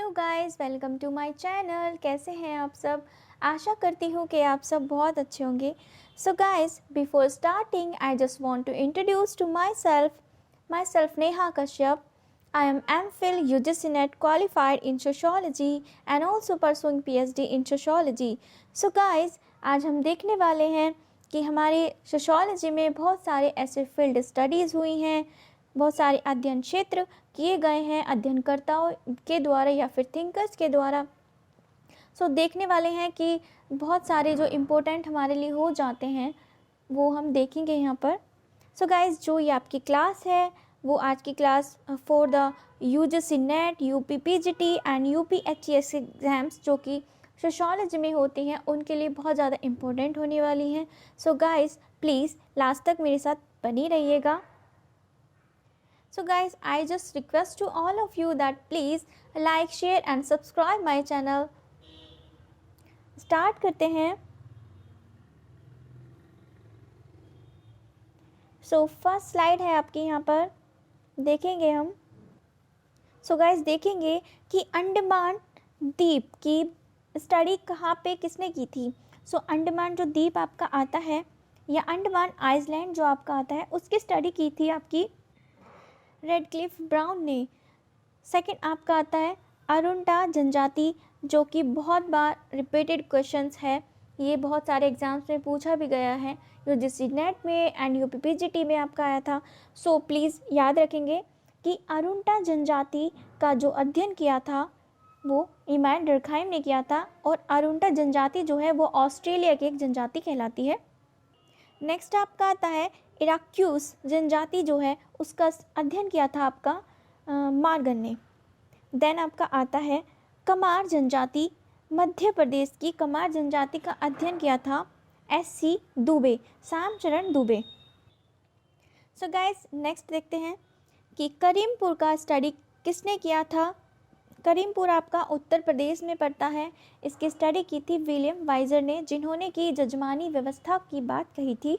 Hello guys, welcome to my channel. कैसे हैं आप सब? आशा करती हूँ कि आप सब बहुत अच्छे होंगे। So guys, before starting I just want to introduce to myself Neha Kashyap. I am MPhil UGC NET qualified in sociology and also pursuing PhD in sociology. So guys, आज हम देखने वाले हैं कि हमारे सोशोलॉजी में बहुत सारे ऐसे फील्ड स्टडीज़ हुई हैं, बहुत सारे अध्ययन क्षेत्र किए गए हैं अध्ययनकर्ताओं के द्वारा या फिर थिंकर्स के द्वारा। देखने वाले हैं कि बहुत सारे जो इम्पोर्टेंट हमारे लिए हो जाते हैं वो हम देखेंगे यहाँ पर। गाइज, जो ये आपकी क्लास है वो आज की class for the UGC NET, UP PGT and UP HES exams जो कि सोशोलॉजी में होती हैं उनके लिए बहुत ज़्यादा इम्पोर्टेंट होने वाली हैं। गाइज, प्लीज़ लास्ट तक मेरे साथ बनी रहिएगा। Guys, I just request to all of you that please like, share and subscribe my channel. Start करते हैं। फर्स्ट स्लाइड है आपकी, यहाँ पर देखेंगे हम। गाइस, देखेंगे कि अंडमान द्वीप की स्टडी कहाँ पे किसने की थी। अंडमान जो द्वीप आपका आता है या अंडमान आइलैंड जो आपका आता है उसकी स्टडी की थी आपकी रेडक्लिफ ब्राउन ने। सेकंड आपका आता है अरुंडा जनजाति, जो कि बहुत बार रिपीटेड क्वेश्चंस है, ये बहुत सारे एग्जाम्स में पूछा भी गया है, UGC NET में एंड UP PGT में आपका आया था। प्लीज़ याद रखेंगे कि अरुंडा जनजाति का जो अध्ययन किया था वो इमाइल डर्कहाइम ने किया था, और अरुंडा जनजाति जो है वो ऑस्ट्रेलिया की एक जनजाति कहलाती है। नेक्स्ट आपका आता है इराक्यूस जनजाति जो है उसका अध्ययन किया था आपका मार्गन ने। देन आपका आता है कमार जनजाति, मध्य प्रदेश की कमार जनजाति का अध्ययन किया था SC Dubey, Shyamcharan Dubey. Guys, next देखते हैं कि करीमपुर का स्टडी किसने किया था। करीमपुर आपका उत्तर प्रदेश में पड़ता है, इसकी स्टडी की थी विलियम वाइजर ने, जिन्होंने की जजमानी व्यवस्था की बात कही थी।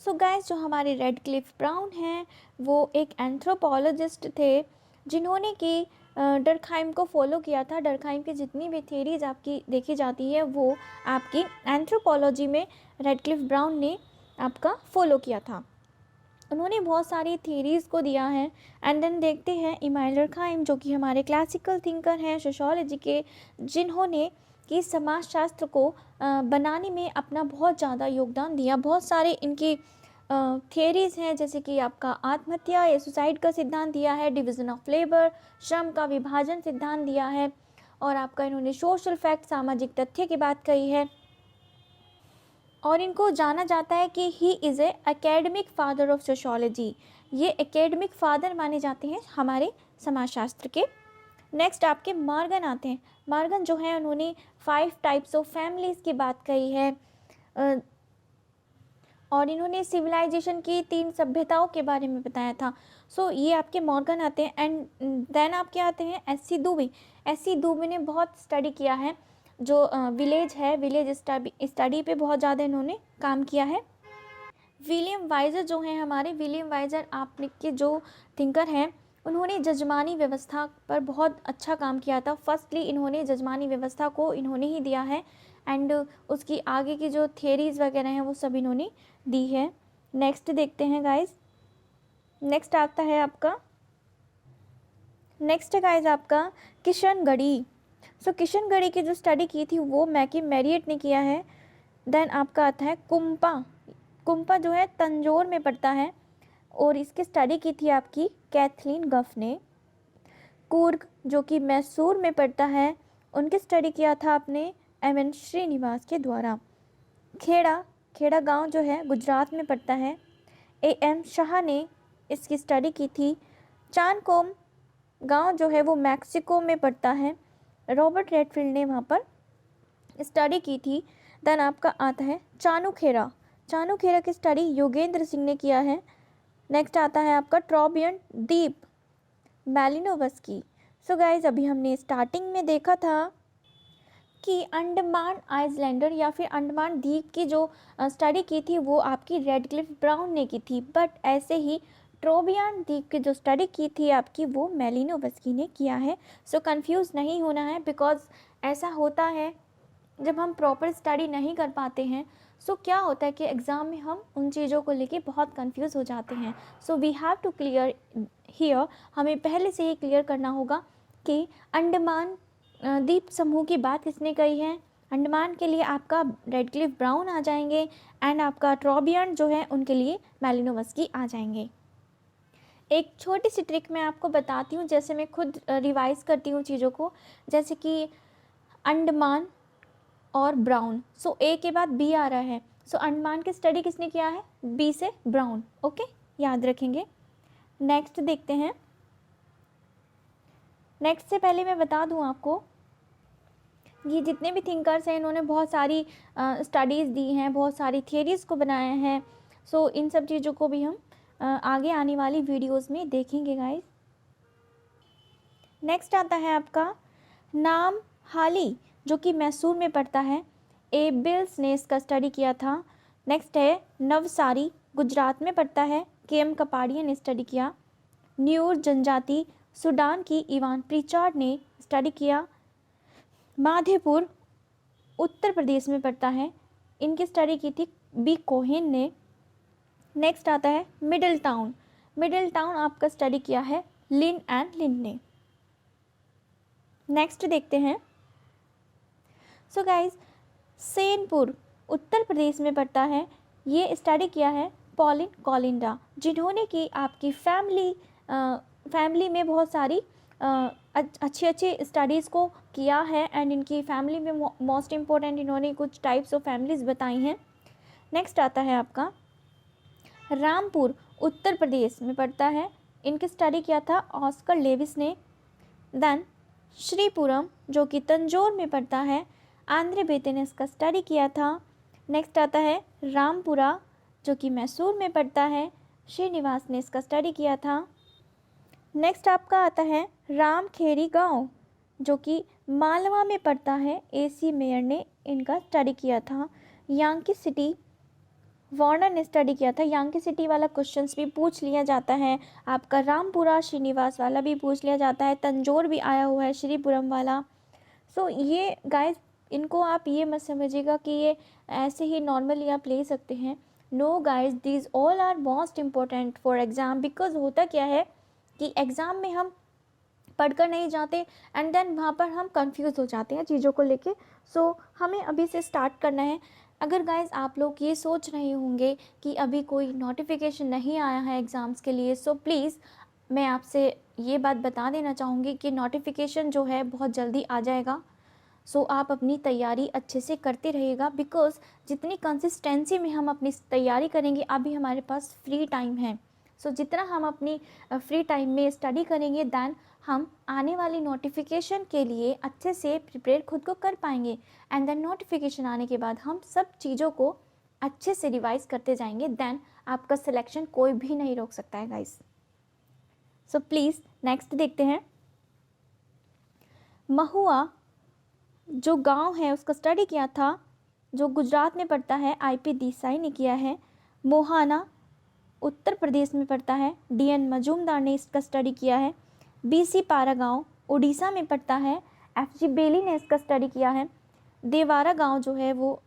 गाइस, जो हमारे रेडक्लिफ ब्राउन हैं वो एक एंथ्रोपोलॉजिस्ट थे जिन्होंने कि डर्कहाइम को फॉलो किया था। डर्कहाइम की जितनी भी थ्योरीज आपकी देखी जाती है वो आपकी एंथ्रोपोलॉजी में रेडक्लिफ ब्राउन ने आपका फॉलो किया था। उन्होंने बहुत सारी थ्योरीज़ को दिया है। एंड देन देखते हैं इमाइल डर्कहाइम, जो कि हमारे क्लासिकल थिंकर हैं सोशोलॉजी के, जिन्होंने कि समाजशास्त्र को बनाने में अपना बहुत ज़्यादा योगदान दिया। बहुत सारे इनकी थियरीज़ हैं, जैसे कि आपका आत्महत्या या सुसाइड का सिद्धांत दिया है, डिवीज़न ऑफ लेबर, श्रम का विभाजन सिद्धांत दिया है, और आपका इन्होंने सोशल फैक्ट, सामाजिक तथ्य की बात कही है। और इनको जाना जाता है कि he is a academic father of sociology, ये एकेडमिक फादर माने जाते हैं हमारे समाजशास्त्र के। नेक्स्ट आपके मॉर्गन आते हैं। मॉर्गन जो है उन्होंने 5 टाइप्स ऑफ फैमिलीज़ की बात कही है, और इन्होंने सिविलाइजेशन की 3 सभ्यताओं के बारे में बताया था। ये आपके मॉर्गन आते हैं। एंड देन आपके आते हैं SC दुबे। SC दुबे ने बहुत स्टडी किया है, जो विलेज है, विलेज स्टडी पे बहुत ज़्यादा इन्होंने काम किया है। विलियम वाइजर जो हैं हमारे, विलियम वाइजर आपने के जो थिंकर हैं, उन्होंने जजमानी व्यवस्था पर बहुत अच्छा काम किया था। फर्स्टली इन्होंने जजमानी व्यवस्था को इन्होंने ही दिया है, एंड उसकी आगे की जो थियरीज़ वगैरह हैं वो सब इन्होंने दी है। नेक्स्ट देखते हैं गाइस। नेक्स्ट आता है आपका, नेक्स्ट है गाइस आपका किशनगढ़ी। किशनगढ़ी की जो स्टडी की थी वो मैकी मैरियट ने किया है। देन आपका आता है कुम्पा। कुम्पा जो है तंजौर में पड़ता है, और इसकी स्टडी की थी आपकी कैथलीन गफ ने। कूर्ग जो कि मैसूर में पड़ता है, उनकी स्टडी किया था आपने MN श्रीनिवास के द्वारा। खेड़ा गांव जो है गुजरात में पड़ता है, AM शाह ने इसकी स्टडी की थी। चानकोम गांव जो है वो मैक्सिको में पड़ता है, रॉबर्ट रेडफील्ड ने वहाँ पर स्टडी की थी। देन आपका आता है चाणूखेड़ा। चाणूखेड़ा की स्टडी योगेंद्र सिंह ने किया है। नेक्स्ट आता है आपका ट्रॉबियन द्वीप, मैलिनोवस्की। गाइज, अभी हमने स्टार्टिंग में देखा था कि अंडमान आइलैंडर या फिर अंडमान द्वीप की जो स्टडी की थी वो आपकी रेडक्लिफ ब्राउन ने की थी, बट ऐसे ही ट्रोबियन द्वीप की जो स्टडी की थी आपकी वो मैलिनोवस्की ने किया है। सो कंफ्यूज नहीं होना है, बिकॉज ऐसा होता है जब हम प्रॉपर स्टडी नहीं कर पाते हैं। सो क्या होता है कि एग्ज़ाम में हम उन चीज़ों को लेके बहुत कंफ्यूज हो जाते हैं। So we have to clear here, हमें पहले से ही क्लियर करना होगा कि अंडमान द्वीप समूह की बात किसने कही है। अंडमान के लिए आपका रेडक्लिफ ब्राउन आ जाएंगे एंड आपका ट्रोबियन जो है उनके लिए मैलिनोवस्की आ जाएंगे। एक छोटी सी ट्रिक मैं आपको बताती हूँ, जैसे मैं खुद रिवाइज करती हूँ चीज़ों को, जैसे कि अंडमान और ब्राउन, सो ए के बाद बी आ रहा है, सो अंडमान की स्टडी किसने किया है, बी से ब्राउन, ओके, याद रखेंगे। नेक्स्ट देखते हैं। नेक्स्ट से पहले मैं बता दूं आपको, ये जितने भी थिंकर्स हैं इन्होंने बहुत सारी स्टडीज़ दी हैं, बहुत सारी थियरीज़ को बनाया है। सो इन सब चीज़ों को भी हम आगे आने वाली वीडियोस में देखेंगे गाइस। नेक्स्ट आता है आपका नाम हाली, जो कि मैसूर में पड़ता है। ए बिल्स ने इसका स्टडी किया था। नेक्स्ट है नवसारी, गुजरात में पड़ता है। के एम कपाड़िया ने स्टडी किया। न्यूर जनजाति, सूडान की इवान प्रीचार्ड ने स्टडी किया। माधेपुर उत्तर प्रदेश में पड़ता है, इनकी स्टडी की थी बी कोहेन ने। नेक्स्ट आता है मिडिल टाउन, मिडिल टाउन आपका स्टडी किया है लिन एंड लिन ने। नेक्स्ट देखते हैं। सो गाइज सेनपुर उत्तर प्रदेश में पड़ता है, ये स्टडी किया है पॉलिन कॉलिंडा, जिन्होंने कि आपकी फैमिली में बहुत सारी अच्छी अच्छी स्टडीज़ को किया है एंड इनकी फैमिली में मोस्ट इम्पोर्टेंट इन्होंने कुछ टाइप्स ऑफ फैमिलीज़ बताई हैं। नेक्स्ट आता है आपका रामपुर उत्तर प्रदेश में पड़ता है, इनकी स्टडी किया था ऑस्कर लेविस ने। देन श्रीपुरम जो कि तंजौर में पड़ता है, आंध्र बेते ने इसका स्टडी किया था। नेक्स्ट आता है रामपुरा जो कि मैसूर में पड़ता है, श्रीनिवास ने इसका स्टडी किया था। नेक्स्ट आपका आता है रामखेड़ी गांव जो कि मालवा में पड़ता है, AC मेयर ने इनका स्टडी किया था। यांकी सिटी वार्नर ने स्टडी किया था। यांकी सिटी वाला क्वेश्चंस भी पूछ लिया जाता है, आपका रामपुरा श्रीनिवास वाला भी पूछ लिया जाता है, तंजौर भी आया हुआ है श्रीपुरम वाला। सो ये गाइस इनको आप ये मत समझिएगा कि ये ऐसे ही नॉर्मली आप ले सकते हैं। No guys, these all are most important for exam, because होता क्या है कि एग्ज़ाम में हम पढ़कर नहीं जाते एंड देन वहाँ पर हम कंफ्यूज हो जाते हैं चीज़ों को लेके। सो हमें अभी से स्टार्ट करना है। अगर गाइस आप लोग ये सोच रहे होंगे कि अभी कोई नोटिफिकेशन नहीं आया है एग्ज़ाम्स के लिए, सो प्लीज़ मैं आपसे ये बात बता देना चाहूँगी कि नोटिफिकेशन जो है बहुत जल्दी आ जाएगा। सो आप अपनी तैयारी अच्छे से करते रहिएगा, बिकॉज़ जितनी कंसिस्टेंसी में हम अपनी तैयारी करेंगे, अभी हमारे पास फ्री टाइम है। सो जितना हम अपनी फ्री टाइम में स्टडी करेंगे, दैन हम आने वाली नोटिफिकेशन के लिए अच्छे से प्रिपेयर खुद को कर पाएंगे एंड देन नोटिफिकेशन आने के बाद हम सब चीज़ों को अच्छे से रिवाइज करते जाएंगे, दैन आपका सिलेक्शन कोई भी नहीं रोक सकता है गाइस। सो प्लीज़ नेक्स्ट देखते हैं। महुआ जो गांव है उसका स्टडी किया था, जो गुजरात में पड़ता है, IP देसाई ने किया है। मोहाना उत्तर प्रदेश में पड़ता है, DN मजूमदार ने इसका स्टडी किया है। BC पारा गाँव उड़ीसा में पड़ता है, FG बेली ने इसका स्टडी किया है। देवारा गांव जो है वो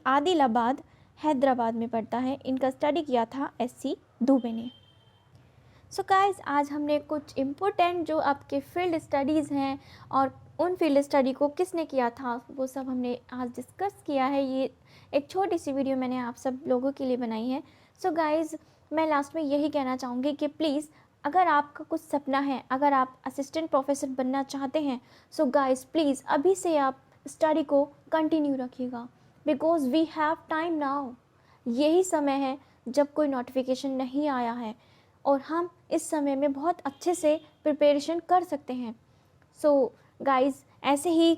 आदिलाबाद हैदराबाद में पड़ता है, इनका स्टडी किया था SC दुबे ने। सो गाइस आज हमने कुछ इम्पोर्टेंट जो आपके फील्ड स्टडीज़ हैं और उन फील्ड स्टडी को किसने किया था वो सब हमने आज डिस्कस किया है। ये एक छोटी सी वीडियो मैंने आप सब लोगों के लिए बनाई है। सो गाइस मैं लास्ट में यही कहना चाहूँगी कि प्लीज़ अगर आपका कुछ सपना है, अगर आप असिस्टेंट प्रोफेसर बनना चाहते हैं, सो गाइस प्लीज़ अभी से आप स्टडी को कंटिन्यू रखिएगा, because we have time now. यही समय है जब कोई नोटिफिकेशन नहीं आया है और हम इस समय में बहुत अच्छे से प्रिपरेशन कर सकते हैं। सो गाइस ऐसे ही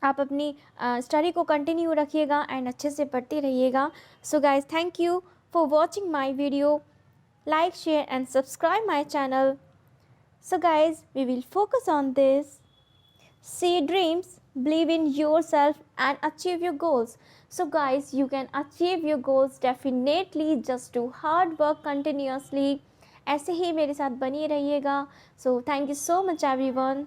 आप अपनी स्टडी को कंटिन्यू रखिएगा एंड अच्छे से पढ़ते रहिएगा। So guys thank you for watching my video, like, share and subscribe my channel. So guys, we will focus on this. See dreams believe in yourself and achieve your goals. So guys, you can achieve your goals definitely, just do hard work continuously. ऐसे ही मेरे साथ बनी रहिएगा. So thank you so much everyone.